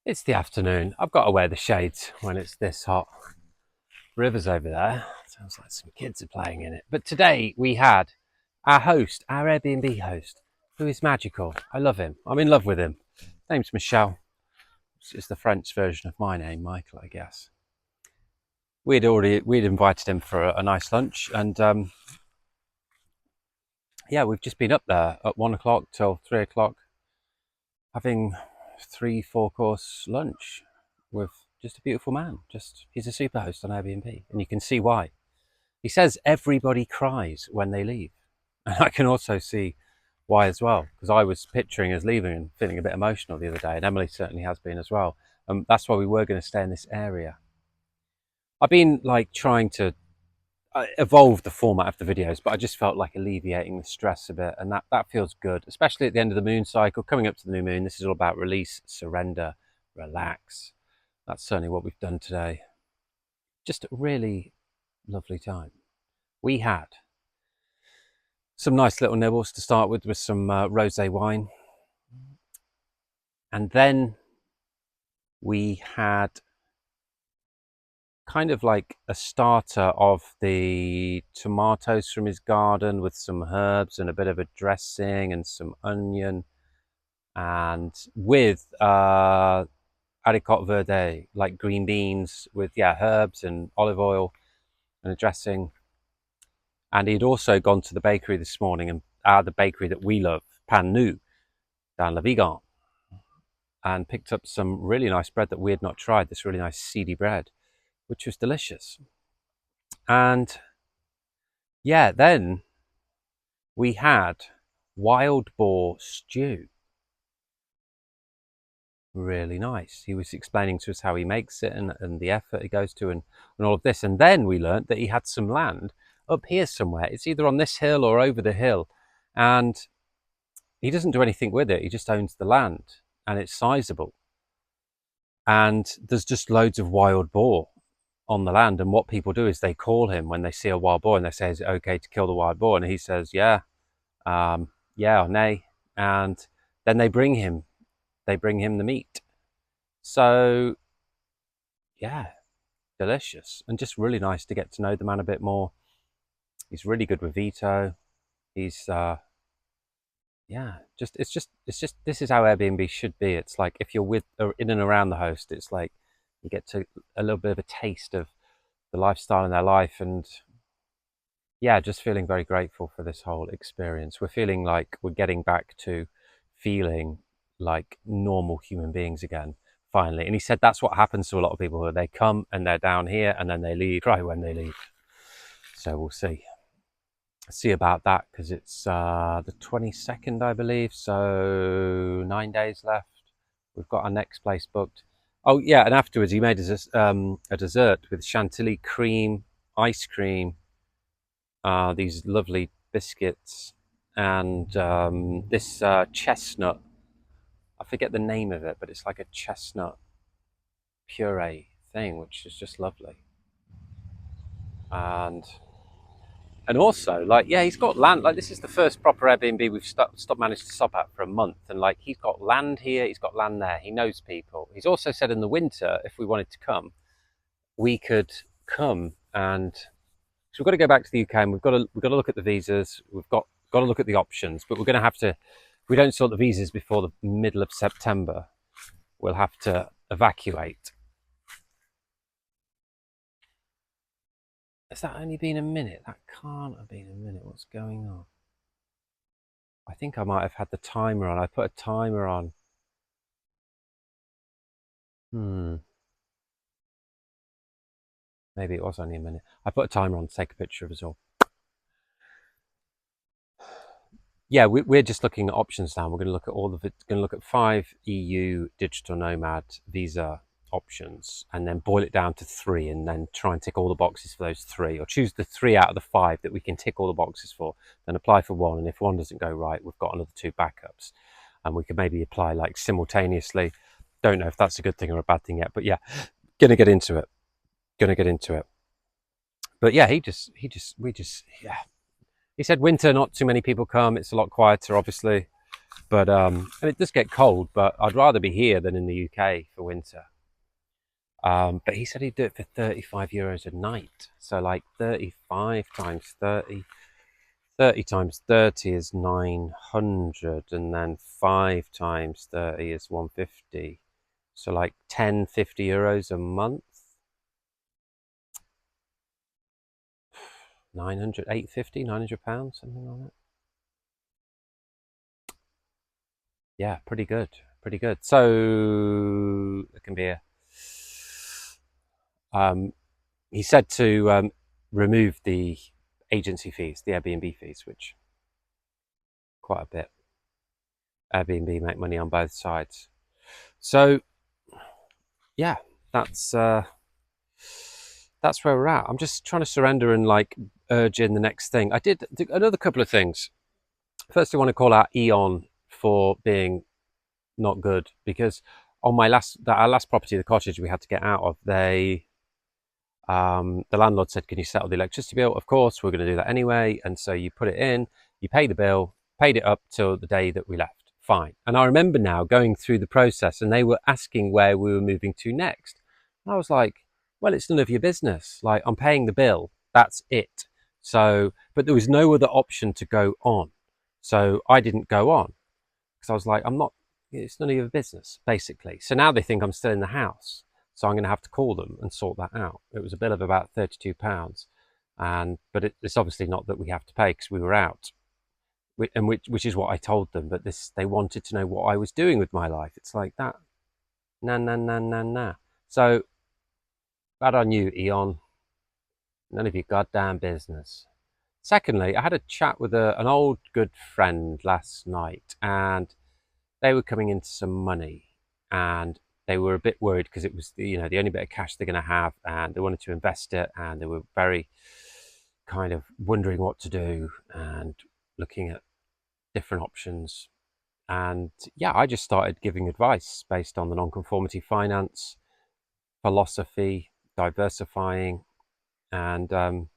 It's the afternoon. I've got to wear the shades when it's this hot. River's over there. Sounds like some kids are playing in it. But today we had our host, our Airbnb host, who is magical. I love him. I'm in love with him. Name's Michelle. It's the French version of my name, Michael, I guess. We'd invited him for a nice lunch, and yeah, we've just been up there at 1 o'clock till 3 o'clock, having 3-4 course lunch with just a beautiful man. He's a super host on Airbnb, and you can see why. He says everybody cries when they leave, and I can also see why as well, because I was picturing us leaving and feeling a bit emotional the other day, and Emily certainly has been as well. That's why we were going to stay in this area. I've been like trying to evolve the format of the videos, but I just felt like alleviating the stress a bit, and that feels good, especially at the end of the moon cycle, coming up to the new moon. This is all about release, surrender, relax. That's certainly what we've done today. Just a really lovely time. We had some nice little nibbles to start with some rosé wine, and then we had kind of like a starter of the tomatoes from his garden with some herbs and a bit of a dressing and some onion, and with haricot verde, like green beans with herbs and olive oil and a dressing. And he'd also gone to the bakery this morning, and the bakery that we love, Pan Nu, down La Vigan, and picked up some really nice bread that we had not tried, this really nice seedy bread, which was delicious. And yeah, then we had wild boar stew. Really nice. He was explaining to us how he makes it and the effort it goes to and all of this. And then we learned that he had some land up here somewhere. It's either on this hill or over the hill. And he doesn't do anything with it. He just owns the land, and it's sizable. And there's just loads of wild boar on the land, and what people do is they call him when they see a wild boar and they say, is it okay to kill the wild boar? And he says yeah, yeah or nay, and then they bring him the meat. So yeah, delicious, and just really nice to get to know the man a bit more. He's really good with veto. He's it's just this is how Airbnb should be. It's like if you're with in and around the host, it's like you get to a little bit of a taste of the lifestyle in their life. And yeah, just feeling very grateful for this whole experience. We're feeling like we're getting back to feeling like normal human beings again, finally. And he said that's what happens to a lot of people. They come and they're down here and then they leave, cry when they leave. So we'll see about that, because it's the 22nd, I believe, so 9 days left. We've got our next place booked. Oh yeah, and afterwards he made us a dessert with chantilly cream, ice cream, these lovely biscuits, and this chestnut. I forget the name of it, but it's like a chestnut puree thing, which is just lovely. And also, like, yeah, he's got land. Like, this is the first proper Airbnb we've managed to stop at for a month, and like, he's got land here, he's got land there. He knows people. He's also said in the winter, if we wanted to come, we could come. And so we've got to go back to the UK, and we've got to look at the visas. We've got to look at the options, but we're going to have to. If we don't sort the visas before the middle of September, we'll have to evacuate. Has that only been a minute? That can't have been a minute. What's going on? I think I might have had the timer on. I put a timer on. Maybe it was only a minute. I put a timer on to take a picture of us all. Yeah, we're just looking at options now. We're going to look at going to look at 5 EU digital nomad visa options, and then boil it down to 3, and then try and tick all the boxes for those 3, or choose the 3 out of the 5 that we can tick all the boxes for, then apply for 1. And if 1 doesn't go right, we've got another 2 backups, and we could maybe apply like simultaneously. Don't know if that's a good thing or a bad thing yet, but yeah, gonna get into it. But yeah, he said winter, not too many people come. It's a lot quieter, obviously. But and it does get cold, but I'd rather be here than in the UK for winter. But he said he'd do it for €35 a night. So like 35 times 30, 30 times 30 is 900, and then 5 times 30 is 150. So like 1050 euros a month. 900, 850, £900, something like that. Yeah, pretty good. Pretty good. So it can be a he said to remove the agency fees, the Airbnb fees, which quite a bit. Airbnb make money on both sides. So yeah, that's where we're at. I'm just trying to surrender and like urge in the next thing. I did another couple of things. First, I want to call out Eon for being not good, because on our last property, the cottage we had to get out of, the landlord said, can you settle the electricity bill? Of course, we're going to do that anyway. And so you put it in, you pay the bill, paid it up till the day that we left. Fine. And I remember now going through the process, and they were asking where we were moving to next. And I was like, well, it's none of your business. Like, I'm paying the bill. That's it. So, but there was no other option to go on. So I didn't go on because I was like, it's none of your business, basically. So now they think I'm still in the house. So I'm going to have to call them and sort that out. It was a bill of about £32, but it's obviously not that we have to pay because we were out, which is what I told them. But they wanted to know what I was doing with my life. It's like that, nah. So bad on you, Eon. None of your goddamn business. Secondly, I had a chat with an old good friend last night, and they were coming into some money, and they were a bit worried because it was the only bit of cash they're going to have, and they wanted to invest it, and they were very kind of wondering what to do and looking at different options. And yeah, I just started giving advice based on the nonconformity finance philosophy, diversifying, and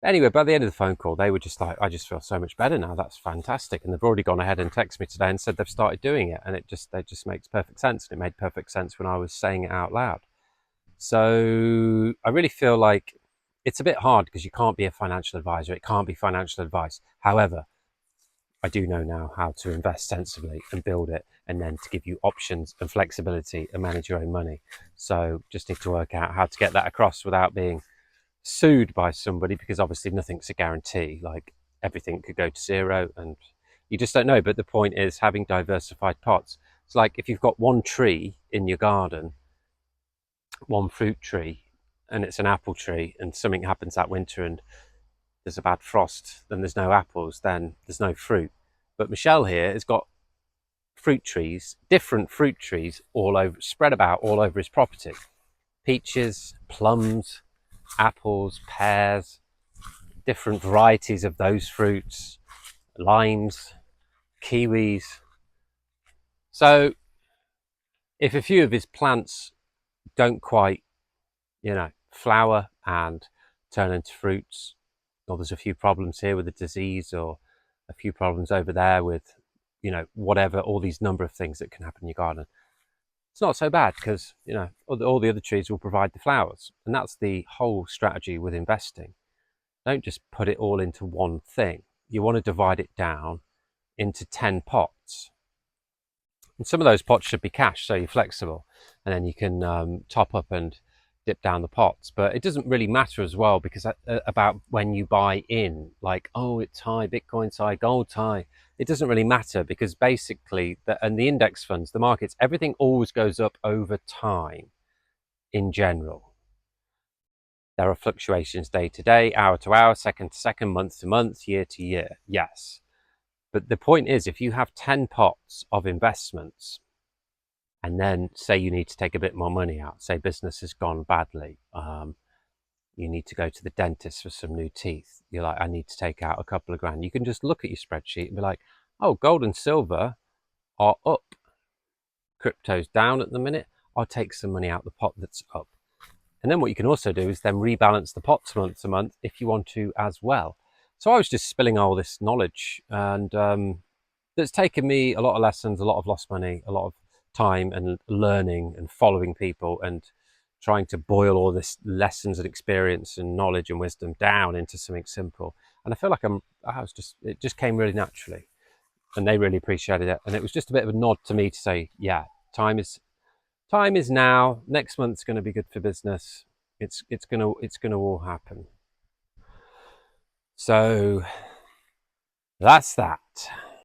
anyway, by the end of the phone call, they were just like, I just feel so much better now. That's fantastic. And they've already gone ahead and texted me today and said they've started doing it. And it just makes perfect sense. And it made perfect sense when I was saying it out loud. So I really feel like it's a bit hard because you can't be a financial advisor. It can't be financial advice. However, I do know now how to invest sensibly and build it, and then to give you options and flexibility and manage your own money. So just need to work out how to get that across without being sued by somebody, because obviously nothing's a guarantee. Like, everything could go to zero and you just don't know. But the point is having diversified pots. It's like if you've got one tree in your garden, one fruit tree, and it's an apple tree, and something happens that winter and there's a bad frost, then there's no apples, then there's no fruit. But Michelle here has got fruit trees, different fruit trees, all over, spread about all over his property. Peaches, plums, apples, pears, different varieties of those fruits, limes, kiwis. So if a few of his plants don't quite, flower and turn into fruits, or there's a few problems here with a disease, or a few problems over there with, whatever, all these number of things that can happen in your garden, it's not so bad because, all the other trees will provide the flowers. And that's the whole strategy with investing. Don't just put it all into one thing. You want to divide it down into 10 pots. And some of those pots should be cash, so you're flexible. And then you can top up and dip down the pots. But it doesn't really matter as well, because about when you buy in, like, oh, it's high, Bitcoin's high, gold's high. It doesn't really matter, because basically, and the index funds, the markets, everything always goes up over time in general. There are fluctuations day to day, hour to hour, second to second, month to month, year to year. Yes. But the point is, if you have 10 pots of investments, and then say you need to take a bit more money out, say business has gone badly, you need to go to the dentist for some new teeth. You're like, I need to take out a couple of grand. You can just look at your spreadsheet and be like, oh, gold and silver are up. Crypto's down at the minute. I'll take some money out the pot that's up. And then what you can also do is then rebalance the pots month to month if you want to as well. So I was just spilling all this knowledge, and that's taken me a lot of lessons, a lot of lost money, a lot of time and learning and following people and trying to boil all this lessons and experience and knowledge and wisdom down into something simple. And I feel like it just came really naturally, and they really appreciated it. And it was just a bit of a nod to me to say, yeah, time is now. Next month's going to be good for business. It's gonna all happen. So that's that.